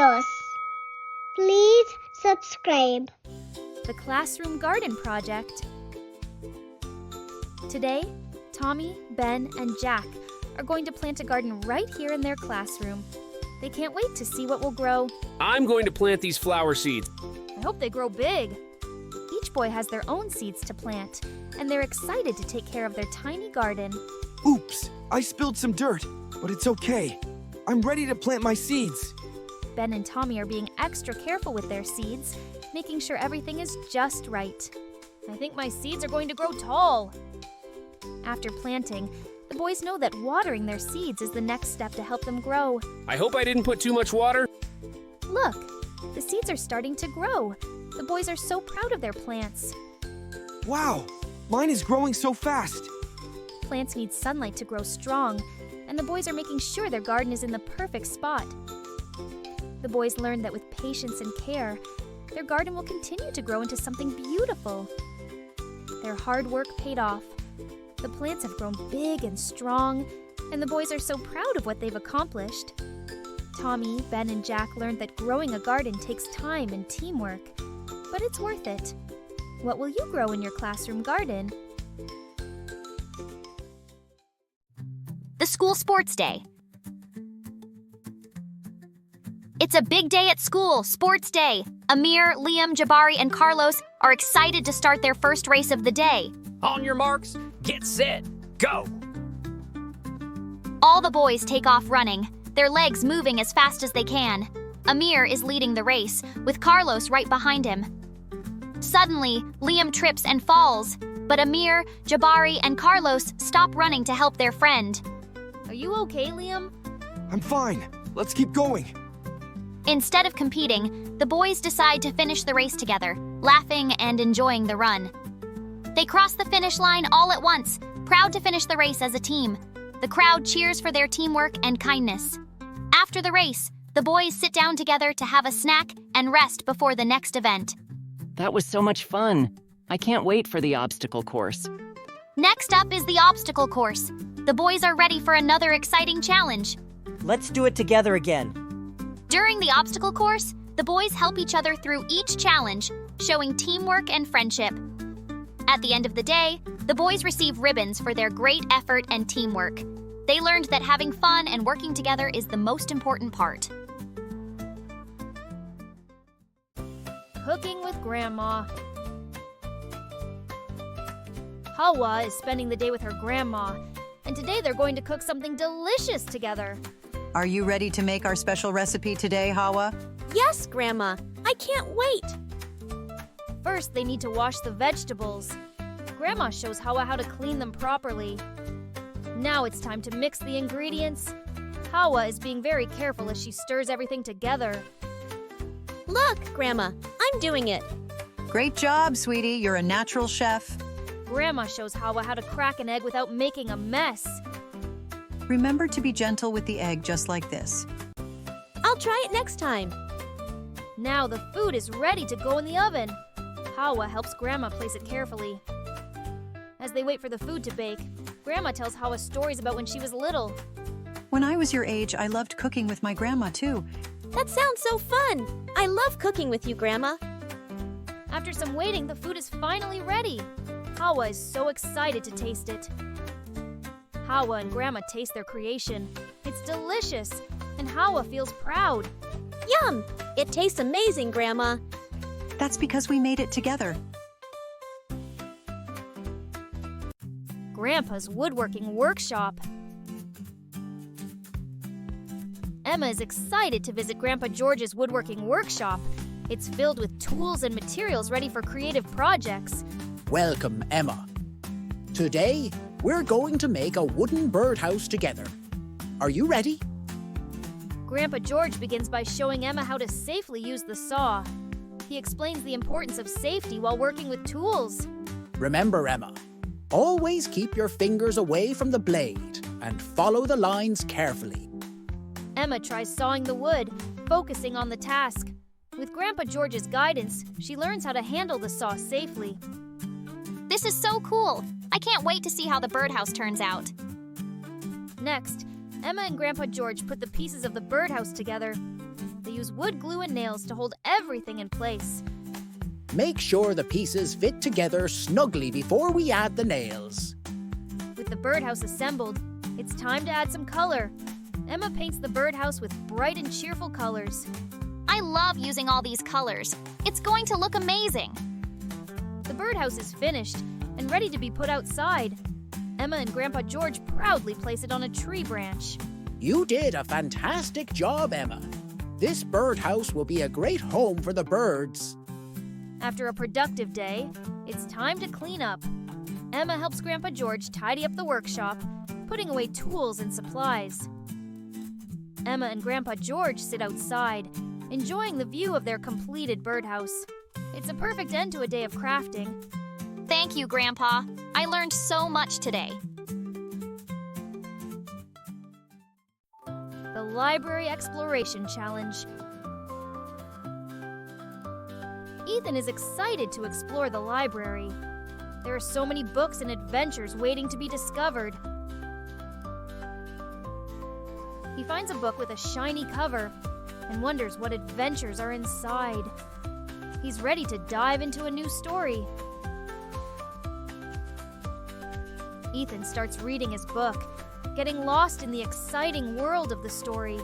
videos. Please subscribe. The Classroom Garden Project. Today, Tommy, Ben, and Jack are going to plant a garden right here in their classroom. They can't wait to see what will grow. I'm going to plant these flower seeds. I hope they grow big. Each boy has their own seeds to plant, and they're excited to take care of their tiny garden. Oops, I spilled some dirt, but it's okay. I'm ready to plant my seeds. Ben and Tommy are being extra careful with their seeds, making sure everything is just right. I think my seeds are going to grow tall. After planting, the boys know that watering their seeds is the next step to help them grow. I hope I didn't put too much water. Look, the seeds are starting to grow. The boys are so proud of their plants. Wow, mine is growing so fast. Plants need sunlight to grow strong, and the boys are making sure their garden is in the perfect spot. The boys learned that with patience and care, their garden will continue to grow into something beautiful. Their hard work paid off. The plants have grown big and strong, and the boys are so proud of what they've accomplished. Tommy, Ben, and Jack learned that growing a garden takes time and teamwork, but it's worth it. What will you grow in your classroom garden? The school sports day. It's a big day at school, sports day. Amir, Liam, Jabari, and Carlos are excited to start their first race of the day. On your marks, get set, go! All the boys take off running, their legs moving as fast as they can. Amir is leading the race, with Carlos right behind him. Suddenly, Liam trips and falls, but Amir, Jabari, and Carlos stop running to help their friend. Are you okay, Liam? I'm fine. Let's keep going. Instead of competing, the boys decide to finish the race together, laughing and enjoying the run. They cross the finish line all at once, proud to finish the race as a team. The crowd cheers for their teamwork and kindness. After the race, the boys sit down together to have a snack and rest before the next event. That was so much fun. I can't wait for the obstacle course. Next up is the obstacle course. The boys are ready for another exciting challenge. Let's do it together again. During the obstacle course, the boys help each other through each challenge, showing teamwork and friendship. At the end of the day, the boys receive ribbons for their great effort and teamwork. They learned that having fun and working together is the most important part. Cooking with Grandma. Hawa is spending the day with her grandma, and today they're going to cook something delicious together. Are you ready to make our special recipe today, Hawa? Yes, Grandma. I can't wait. First, they need to wash the vegetables. Grandma shows Hawa how to clean them properly. Now it's time to mix the ingredients. Hawa is being very careful as she stirs everything together. Look, Grandma, I'm doing it. Great job, sweetie. You're a natural chef. Grandma shows Hawa how to crack an egg without making a mess. Remember to be gentle with the egg just like this. I'll try it next time. Now the food is ready to go in the oven. Hawa helps Grandma place it carefully. As they wait for the food to bake, Grandma tells Hawa stories about when she was little. When I was your age, I loved cooking with my grandma, too. That sounds so fun. I love cooking with you, Grandma. After some waiting, the food is finally ready. Hawa is so excited to taste it. Hawa and Grandma taste their creation. It's delicious, and Hawa feels proud. Yum! It tastes amazing, Grandma. That's because we made it together. Grandpa's woodworking workshop. Emma is excited to visit Grandpa George's woodworking workshop. It's filled with tools and materials ready for creative projects. Welcome, Emma. Today, we're going to make a wooden birdhouse together. Are you ready? Grandpa George begins by showing Emma how to safely use the saw. He explains the importance of safety while working with tools. Remember, Emma, always keep your fingers away from the blade and follow the lines carefully. Emma tries sawing the wood, focusing on the task. With Grandpa George's guidance, she learns how to handle the saw safely. This is so cool. I can't wait to see how the birdhouse turns out. Next, Emma and Grandpa George put the pieces of the birdhouse together. The use wood glue and nails to hold everything in place. Make sure the pieces fit together snugly before we add the nails. With the birdhouse assembled, it's time to add some color. Emma paints the birdhouse with bright and cheerful colors. I love using all these colors. It's going to look amazing. The birdhouse is finished and ready to be put outside. Emma and Grandpa George proudly place it on a tree branch. You did a fantastic job, Emma. This birdhouse will be a great home for the birds. After a productive day, it's time to clean up. Emma helps Grandpa George tidy up the workshop, putting away tools and supplies. Emma and Grandpa George sit outside, enjoying the view of their completed birdhouse. It's a perfect end to a day of crafting. Thank you, Grandpa. I learned so much today. The Library Exploration Challenge. Ethan is excited to explore the library. There are so many books and adventures waiting to be discovered. He finds a book with a shiny cover and wonders what adventures are inside. He's ready to dive into a new story. Ethan starts reading his book, getting lost in the exciting world of the story.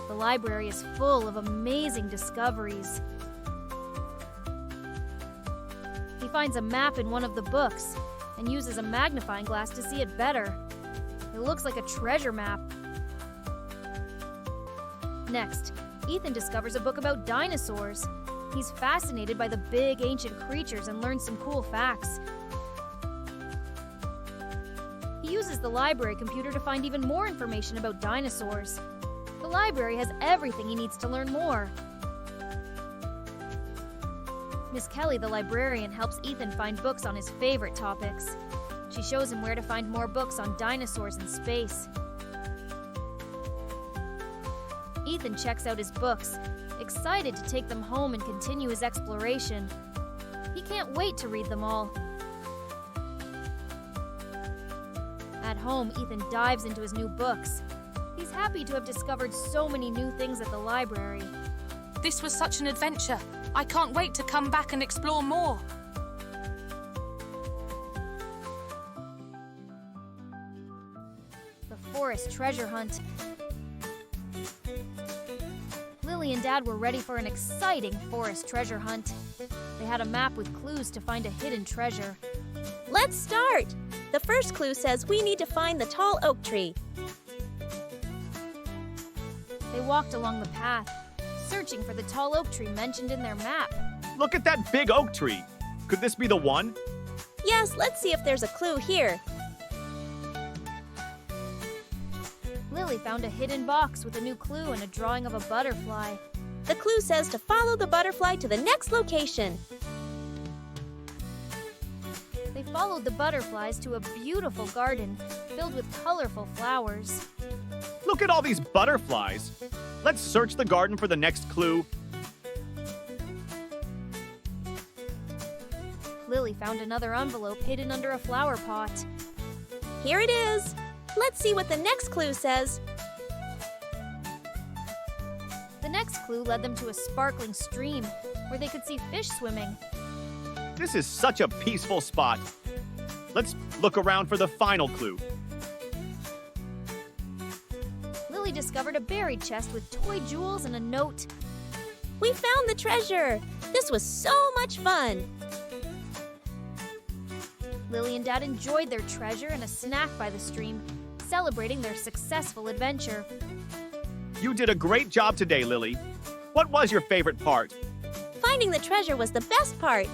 The library is full of amazing discoveries. He finds a map in one of the books and uses a magnifying glass to see it better. It looks like a treasure map. Next, Ethan discovers a book about dinosaurs. He's fascinated by the big ancient creatures and learns some cool facts. He uses the library computer to find even more information about dinosaurs. The library has everything he needs to learn more. Miss Kelly, the librarian, helps Ethan find books on his favorite topics. She shows him where to find more books on dinosaurs and space. Ethan checks out his books, excited to take them home and continue his exploration. He can't wait to read them all. At home, Ethan dives into his new books. He's happy to have discovered so many new things at the library. This was such an adventure. I can't wait to come back and explore more. The forest treasure hunt. Lily and Dad were ready for an exciting forest treasure hunt. They had a map with clues to find a hidden treasure. Let's start! The first clue says we need to find the tall oak tree. They walked along the path, searching for the tall oak tree mentioned in their map. Look at that big oak tree. Could this be the one? Yes, let's see if there's a clue here. Lily found a hidden box with a new clue and a drawing of a butterfly. The clue says to follow the butterfly to the next location. They followed the butterflies to a beautiful garden filled with colorful flowers. Look at all these butterflies. Let's search the garden for the next clue. Lily found another envelope hidden under a flower pot. Here it is. Let's see what the next clue says. The next clue led them to a sparkling stream where they could see fish swimming. This is such a peaceful spot. Let's look around for the final clue. Lily discovered a buried chest with toy jewels and a note. We found the treasure! This was so much fun! Lily and Dad enjoyed their treasure and a snack by the stream, celebrating their successful adventure. You did a great job today, Lily. What was your favorite part? Finding the treasure was the best part.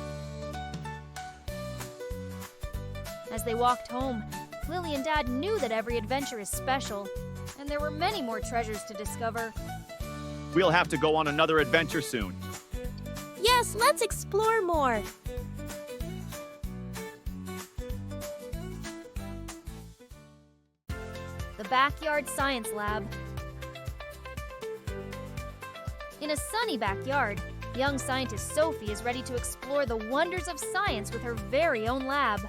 As they walked home, Lily and Dad knew that every adventure is special, and there were many more treasures to discover. We'll have to go on another adventure soon. Yes, let's explore more. The Backyard Science Lab. In a sunny backyard, young scientist Sophie is ready to explore the wonders of science with her very own lab.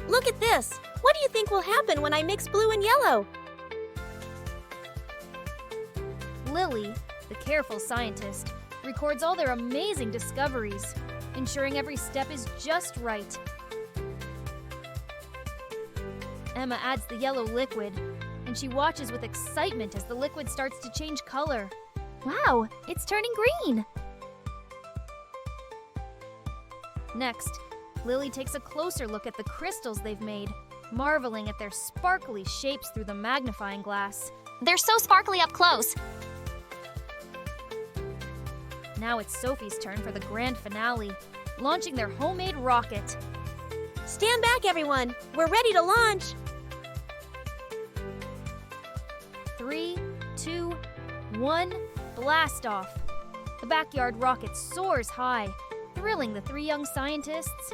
Look at this! What do you think will happen when I mix blue and yellow? Lily, The careful scientist records all their amazing discoveries, ensuring every step is just right. Emma adds the yellow liquid, and she watches with excitement as the liquid starts to change color. Wow, it's turning green! Next, Lily takes a closer look at the crystals they've made, marveling at their sparkly shapes through the magnifying glass. They're so sparkly up close. Now it's Sophie's turn for the grand finale, launching their homemade rocket. Stand back, everyone! We're ready to launch! 3, 2, 1, blast off! The backyard rocket soars high, thrilling the three young scientists